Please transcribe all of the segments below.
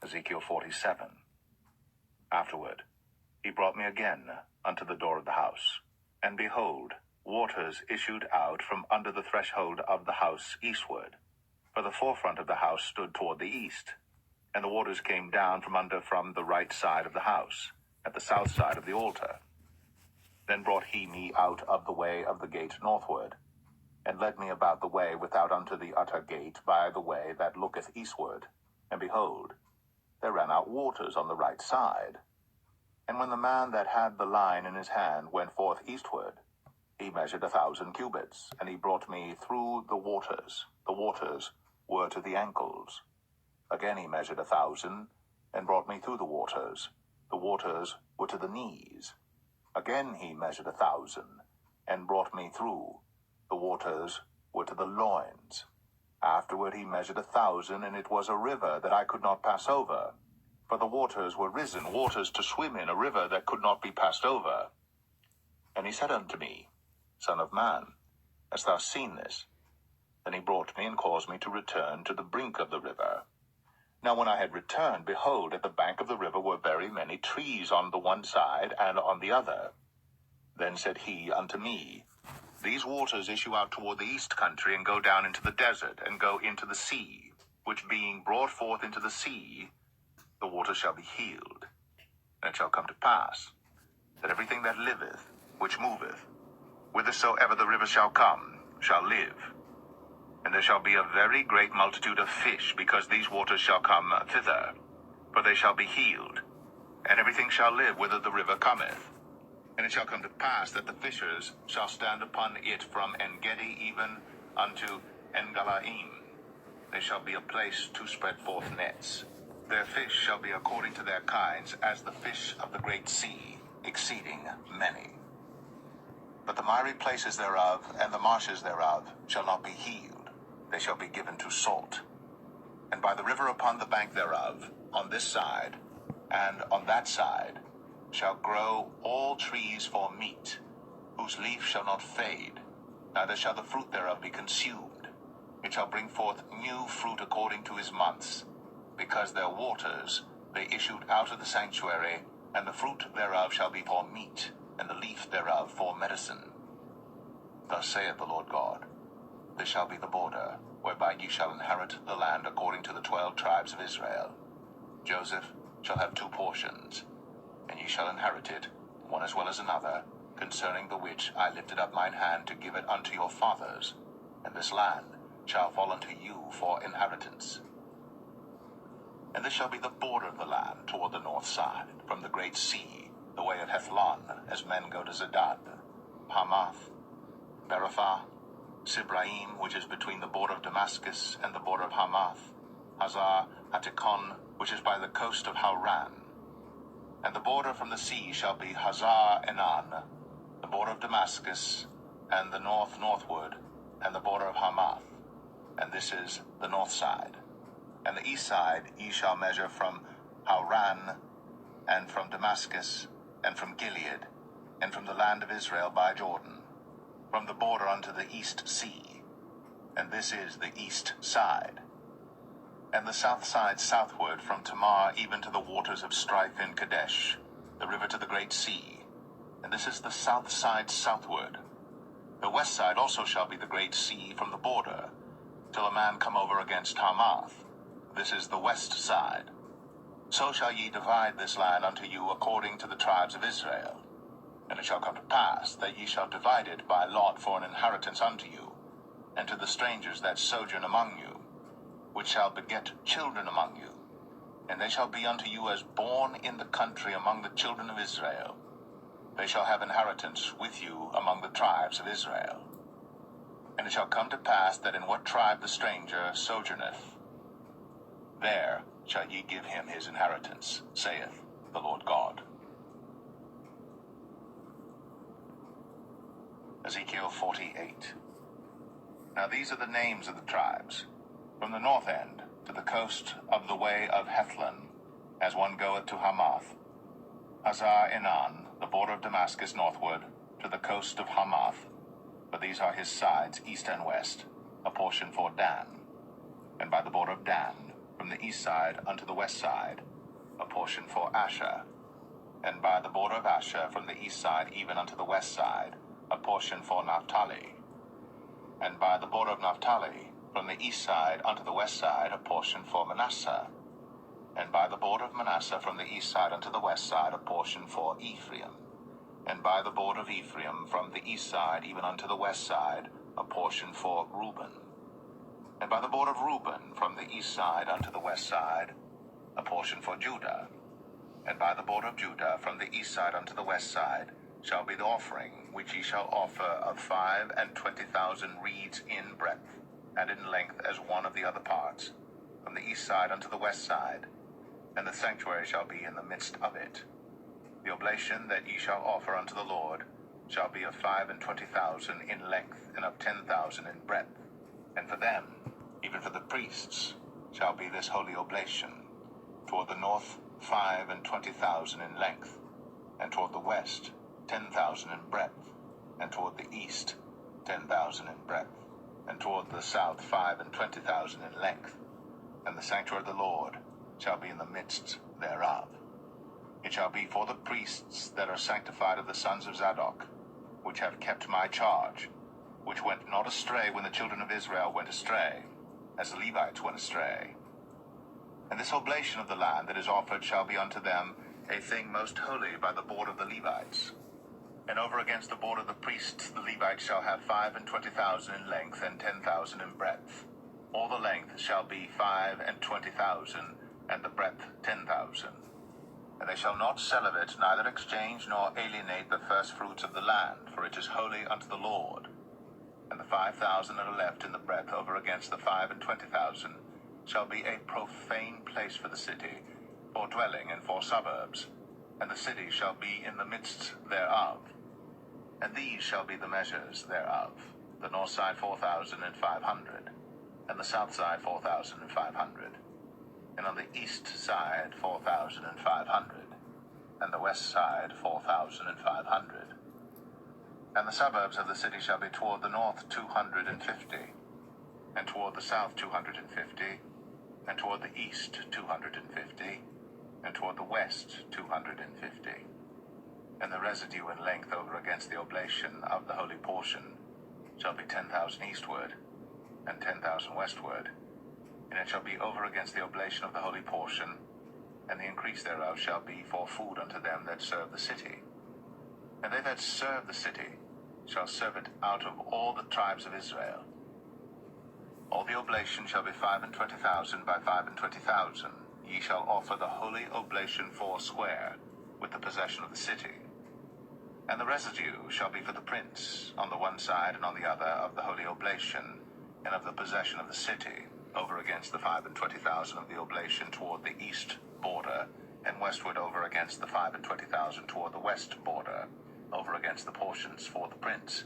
Ezekiel 47. Afterward, he brought me again unto the door of the house, and behold, waters issued out from under the threshold of the house eastward. For the forefront of the house stood toward the east, and the waters came down from the right side of the house, at the south side of the altar. Then brought he me out of the way of the gate northward, and led me about the way without unto the utter gate by the way that looketh eastward. And behold, there ran out waters on the right side. And when the man that had the line in his hand went forth eastward, he measured 1,000 cubits, and he brought me through the waters. The waters were to the ankles. Again he measured 1,000, and brought me through the waters. The waters were to the knees. Again he measured 1,000, and brought me through. The waters were to the loins. Afterward he measured 1,000, and it was a river that I could not pass over. For the waters were risen, waters to swim in, a river that could not be passed over. And he said unto me, Son of man, hast thou seen this? Then he brought me and caused me to return to the brink of the river. Now when I had returned, behold, at the bank of the river were very many trees on the one side and on the other. Then said he unto me, These waters issue out toward the east country, and go down into the desert, and go into the sea, which being brought forth into the sea, the waters shall be healed. And it shall come to pass, that everything that liveth, which moveth, whithersoever the river shall come, shall live. And there shall be a very great multitude of fish, because these waters shall come thither, for they shall be healed. And everything shall live whither the river cometh. And it shall come to pass that the fishers shall stand upon it from En-gedi even unto En-galaim. There shall be a place to spread forth nets. Their fish shall be according to their kinds, as the fish of the great sea, exceeding many. But the miry places thereof and the marshes thereof shall not be healed. They shall be given to salt. And by the river upon the bank thereof, on this side and on that side, shall grow all trees for meat, whose leaf shall not fade, neither shall the fruit thereof be consumed. It shall bring forth new fruit according to his months, because their waters they issued out of the sanctuary, and the fruit thereof shall be for meat, and the leaf thereof for medicine. Thus saith the Lord God, This shall be the border, whereby ye shall inherit the land according to the 12 tribes of Israel. Joseph shall have 2 portions, and ye shall inherit it, one as well as another, concerning the which I lifted up mine hand to give it unto your fathers, and this land shall fall unto you for inheritance. And this shall be the border of the land toward the north side, from the great sea, the way of Hethlon, as men go to Zedad, Hamath, Berapha, Sibraim, which is between the border of Damascus and the border of Hamath, Hazar Hatikon, which is by the coast of Hauran. And the border from the sea shall be Hazar Enan, the border of Damascus, and the northward, and the border of Hamath. And this is the north side. And the east side ye shall measure from Hauran, and from Damascus, and from Gilead, and from the land of Israel by Jordan, from the border unto the east sea. And this is the east side. And the south side southward from Tamar even to the waters of strife in Kadesh, the river to the great sea. And this is the south side southward. The west side also shall be the great sea from the border, till a man come over against Hamath. This is the west side. So shall ye divide this land unto you according to the tribes of Israel. And it shall come to pass that ye shall divide it by lot for an inheritance unto you, and to the strangers that sojourn among you, which shall beget children among you. And they shall be unto you as born in the country among the children of Israel. They shall have inheritance with you among the tribes of Israel. And it shall come to pass that in what tribe the stranger sojourneth, there shall ye give him his inheritance, saith the Lord God. Ezekiel 48. Now these are the names of the tribes, from the north end to the coast of the way of Hethlon, as one goeth to Hamath. Hazar Enan, the border of Damascus northward, to the coast of Hamath. For these are his sides, east and west, a portion for Dan. And by the border of Dan, from the east side unto the west side, a portion for Asher. And by the border of Asher from the east side even unto the west side, a portion for Naphtali. And by the border of Naphtali from the east side unto the west side, a portion for Manasseh. And by the border of Manasseh from the east side unto the west side, a portion for Ephraim. And by the border of Ephraim from the east side even unto the west side, a portion for Reuben. And by the border of Reuben from the east side unto the west side, a portion for Judah. And by the border of Judah from the east side unto the west side shall be the offering which ye shall offer of 25,000 reeds in breadth, and in length as one of the other parts, from the east side unto the west side, and the sanctuary shall be in the midst of it. The oblation that ye shall offer unto the Lord shall be of 25,000 in length, and of 10,000 in breadth. And for them, even for the priests, shall be this holy oblation, toward the north 25,000 in length, and toward the west 10,000 in breadth, and toward the east 10,000 in breadth, and toward the south 25,000 in length. And the sanctuary of the Lord shall be in the midst thereof. It shall be for the priests that are sanctified of the sons of Zadok, which have kept my charge, which went not astray when the children of Israel went astray, as the Levites went astray. And this oblation of the land that is offered shall be unto them a thing most holy by the border of the Levites. And over against the border of the priests the Levites shall have 25,000 in length, and 10,000 in breadth. All the length shall be 25,000, and the breadth 10,000. And they shall not sell of it, neither exchange nor alienate the first fruits of the land, for it is holy unto the Lord. And the 5,000 that are left in the breadth over against the 25,000 shall be a profane place for the city, for dwelling and for suburbs, and the city shall be in the midst thereof. And these shall be the measures thereof: the north side 4,500, and the south side 4,500, and on the east side 4,500, and the west side 4,500. And the suburbs of the city shall be toward the north 250, and toward the south 250, and toward the east 250, and toward the west 250. And the residue in length over against the oblation of the holy portion shall be 10,000 eastward, and 10,000 westward. And it shall be over against the oblation of the holy portion, and the increase thereof shall be for food unto them that serve the city. And they that serve the city shall serve it out of all the tribes of Israel. All the oblation shall be 25,000 by 25,000. Ye shall offer the holy oblation foursquare, with the possession of the city. And the residue shall be for the prince, on the one side and on the other of the holy oblation, and of the possession of the city, over against the 25,000 of the oblation toward the east border, and westward over against the 25,000 toward the west border, over against the portions for the prince.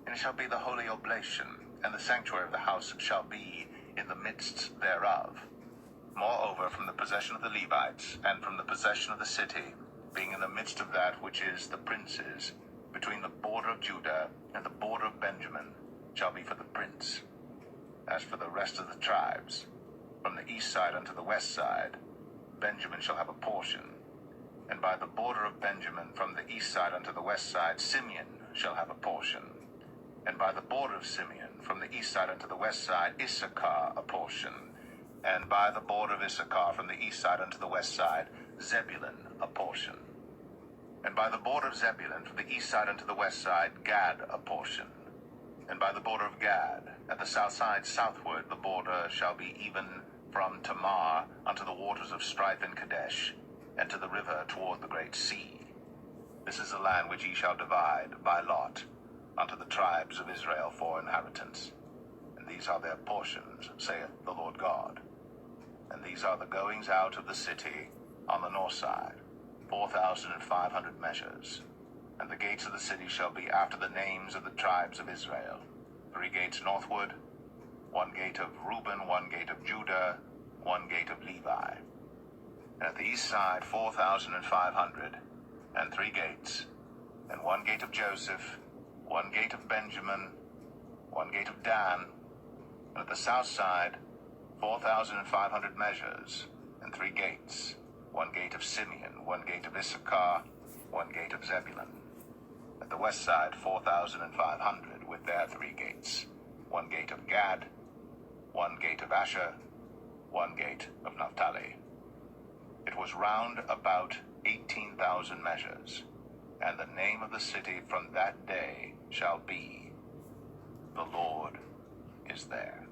And it shall be the holy oblation, and the sanctuary of the house shall be in the midst thereof. Moreover, from the possession of the Levites, and from the possession of the city, being in the midst of that which is the prince's, between the border of Judah and the border of Benjamin, shall be for the prince. As for the rest of the tribes, from the east side unto the west side, Benjamin shall have a portion. And by the border of Benjamin, from the east side unto the west side, Simeon shall have a portion. And by the border of Simeon, from the east side unto the west side, Issachar a portion. And by the border of Issachar, from the east side unto the west side, Zebulun a portion. And by the border of Zebulun, from the east side unto the west side, Gad a portion. And by the border of Gad, at the south side southward, the border shall be even from Tamar unto the waters of strife in Kadesh, and to the river toward the great sea. This is the land which ye shall divide by lot unto the tribes of Israel for inheritance. And these are their portions, saith the Lord God. And these are the goings out of the city on the north side, 4,500 measures. And the gates of the city shall be after the names of the tribes of Israel: 3 gates northward, 1 gate of Reuben, 1 gate of Judah, 1 gate of Levi. And at the east side 4,500, and 3 gates, and 1 gate of Joseph, 1 gate of Benjamin, 1 gate of Dan. And at the south side 4,500 measures, and 3 gates, 1 gate of Simeon, 1 gate of Issachar, 1 gate of Zebulun. At the west side, 4,500 with their 3 gates, 1 gate of Gad, 1 gate of Asher, 1 gate of Naphtali. It was round about 18,000 measures, and the name of the city from that day shall be, The Lord is there.